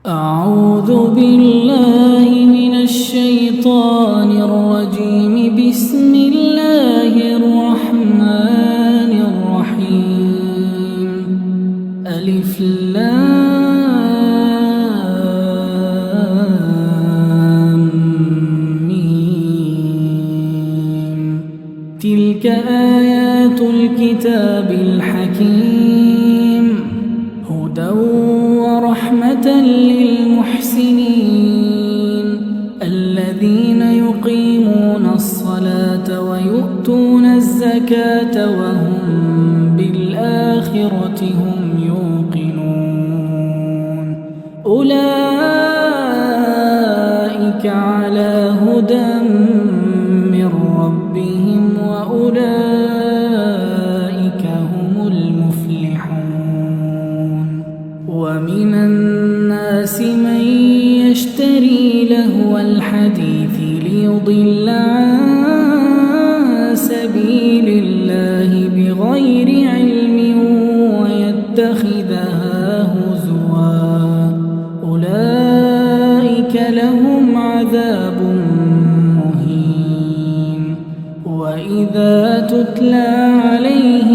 أعوذ بالله من الشيطان الرجيم. بسم الله الرحمن الرحيم. ألف لام ميم. تلك آيات الكتاب الحكيم، هدى ورحمة للمحسنين الذين يقيمون الصلاة ويؤتون الزكاة وهم بالآخرة هم يوقنون. أولئك على هدى من ربهم وأولئك هم المفلحون. ومن الناس من يشتري لهو الحديث ليضل عن سبيل الله بغير علم ويتخذها هزوا، أولئك لهم عذاب مهين. وإذا تتلى عليه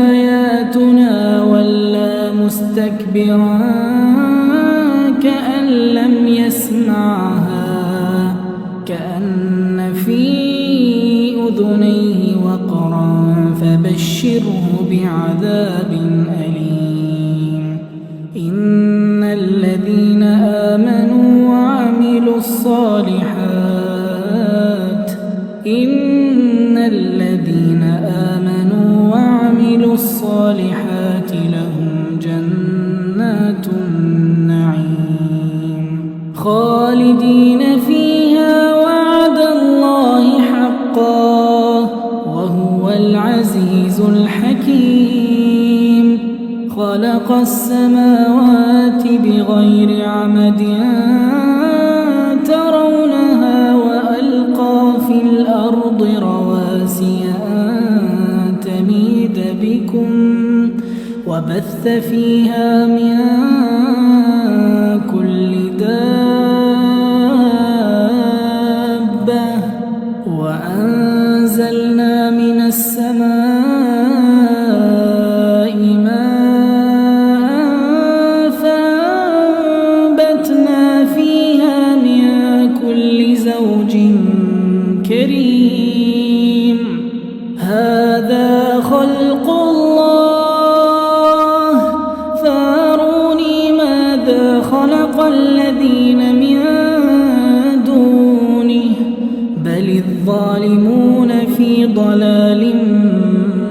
آياتنا ولى مستكبرا كأن لم يسمعها، كأن في أذنيه وقرا، فبشره بعذاب أليم. إن الذين آمنوا وعملوا الصالحات لهم جنات النعيم خالدين فيها، وعد الله حقا وهو العزيز الحكيم. خلق السماوات بغير عمد ترونها وألقى في الأرض رواسي أن تميد بكم وبث فيها من كل دابة وأنزلنا من السماء ماء فأنبتنا فيها من كل زوج كريم. هذا خلق الله، فاروني ماذا خلق الذين من دونه، بل الظالمون في ضلال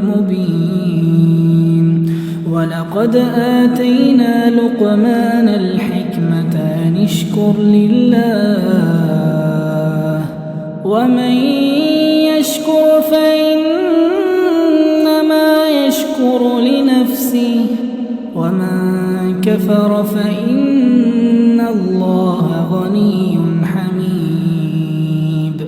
مبين. ولقد آتينا لقمان الحكمة أن اشكر لله، ومن يشكر فإنما يشكر لنفسه، ومن كفر فإن الله غني حميد.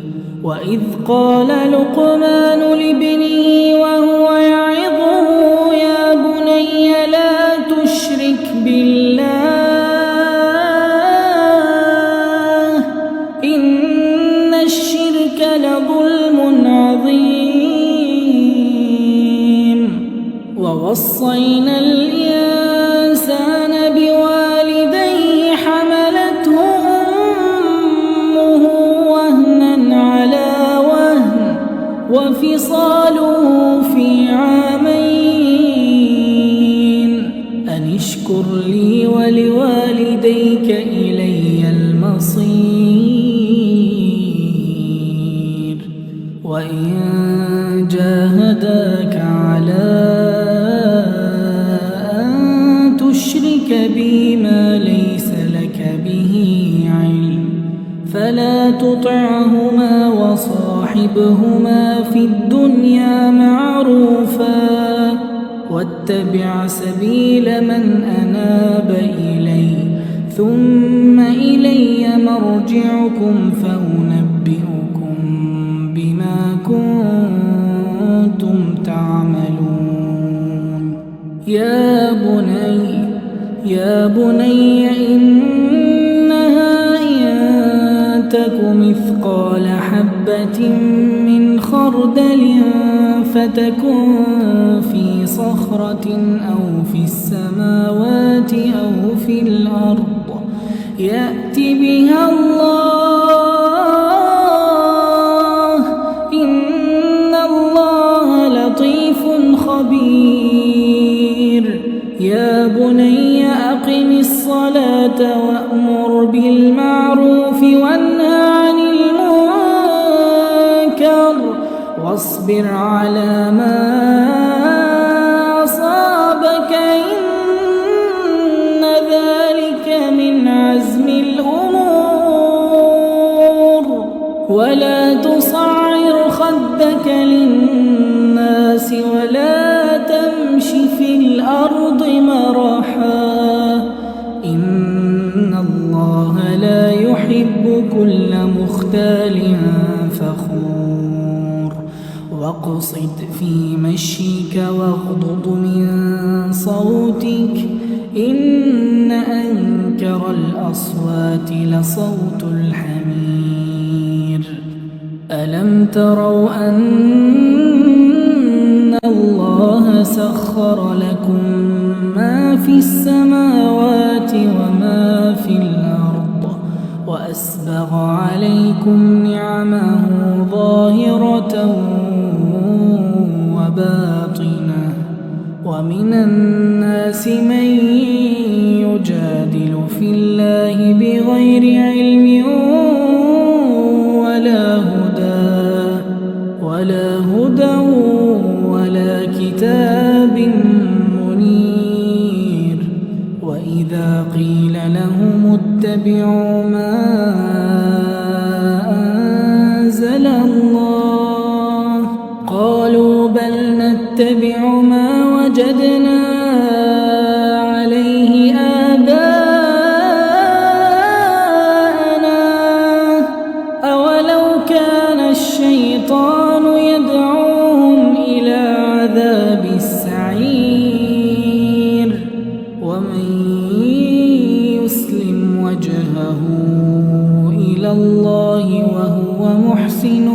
وإذ قال لقمان لابنه وهو يعظه يا بني لا تشرك بالله إن الشرك لظلم عظيم. ووصينا الإنسان بوالديه حملته أمه وهنا على وهن وفصاله في عامين أن اشكر لي ولوالديك إلي المصير. وإن جاهداك على أن تشرك بي ما ليس لك به علم فلا تطعهما وصاحبهما في الدنيا معروفا، واتبع سبيل من أناب إلي ثم إلي مرجعكم فأنبئكم بما كنتم تعملون. يا بني إن حبة من خردل فتكن في صخرة أو في السماوات أو في الأرض يأت بها الله إن الله لطيف خبير يا بني أقم الصلاة وأمر بالمعروف وانه عن المنكر واصبر على ما أصابك إن ذلك من عزم الأمور ولا تصعر خدك للناس ولا تمش في الأرض مرحا إن الله لا يحب كل مختال فخور واقصد في مشيك واغضض من صوتك إن أنكر الأصوات لصوت الحمير ألم تروا أن الله سخر لكم ما في السماوات وما في الأرض وأسبغ عليكم نعمه ظاهرة وباطنة ومن الناس من يجادل في الله بغير علم ولا هدى ولا كتاب منير وإذا قيل لهم اتبعوا ما أنزل الله قالوا بل نتبع ما وجدنا عليه آباءنا أولو كان الشيطان يدعوهم إلى عذاب السعير ومن يسلم وجهه إلى الله وهو محسن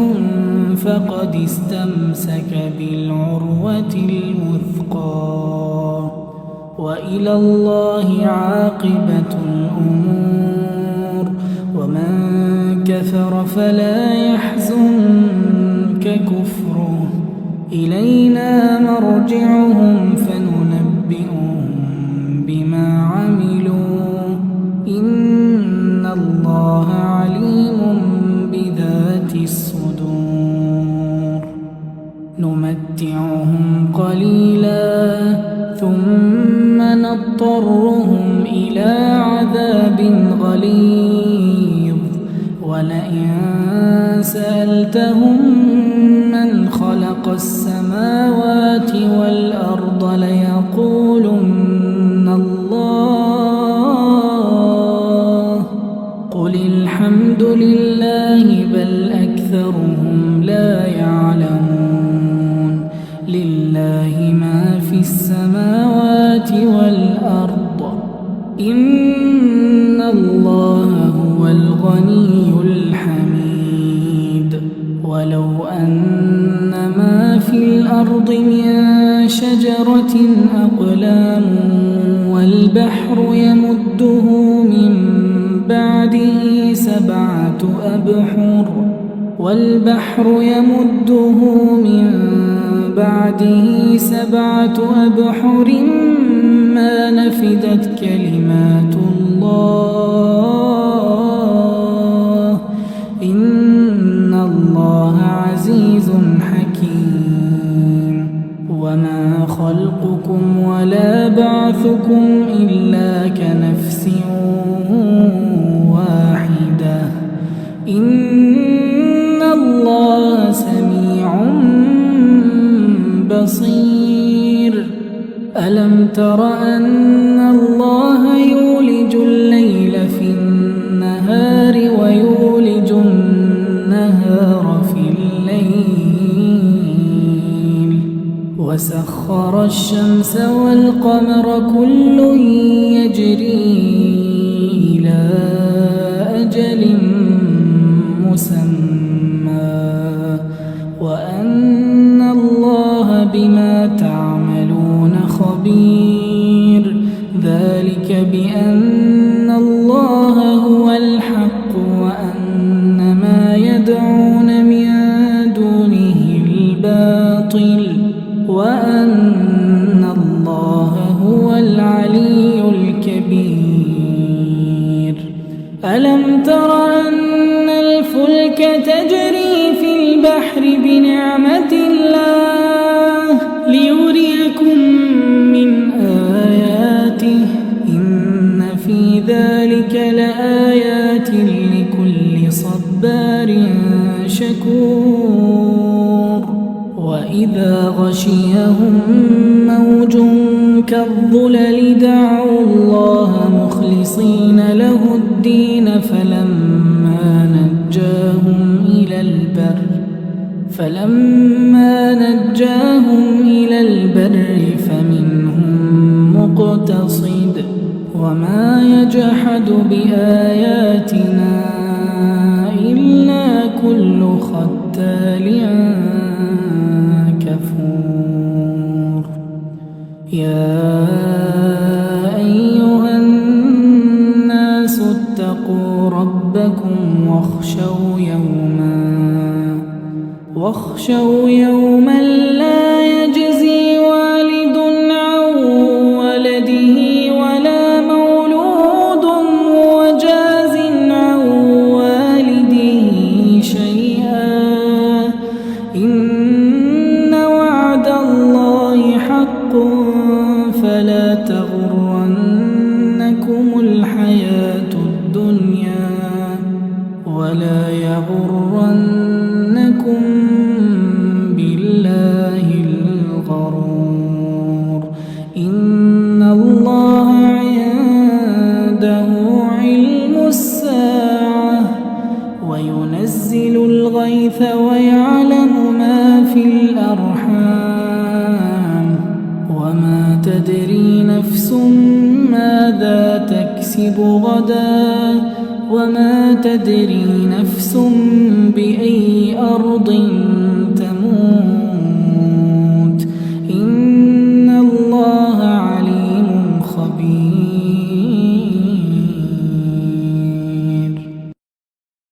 فقد استمسك بالعروة الوثقى وإلى الله عاقبة الأمور ومن كفر فلا يحزنك كفره إلينا مرجعهم فننبئهم بما عملوا إن الله عليم بذات الصدور نمتعهم قليلا ثم نضطرهم إلى عذاب غليظ ولئن سألتهم من خلق السماوات والأرض ليقولن الله قل الحمد لله بل أكثرهم لا يعلمون لله ما في السماوات والأرض إن الله هو الغني الحميد ولو أن ما في الأرض من شجرة أقلام والبحر يمده من بعده 7 أبحر ما نفدت كلمات الله إن الله عزيز حكيم وما خلقكم ولا بعثكم إلا كنفس واحدة إن الله سميع بصير ألم تر أن الله يولج الليل في النهار ويولج النهار في الليل وسخر الشمس والقمر كل يجري إلى أجل مسمى ألم تر أن الفلك تجري في البحر بنعمة الله ليريكم من آياته إن في ذلك لآيات لكل صبار شكور وإذا غشيهم موج كالظلل دعوا الله مخلصين له الدين فلما نجاهم إلى البر فمنهم مقتصد وما يجحد بآياتنا إلا كل ختال كفور يا أيها الناس اتقوا ربكم واخشوا يوما لا يجزي والد عن ولده ولا مولود وجاز عن والده شيئا إن وعد الله حق فلا تغرنكم الحياة الدنيا ولا يغرنكم بالله الغرور إن الله عنده علم الساعة وينزل الغيث ويعلم ما في الأرحام وما تدري نفس ماذا تكسب غدا وما تدري نفس بأي أرض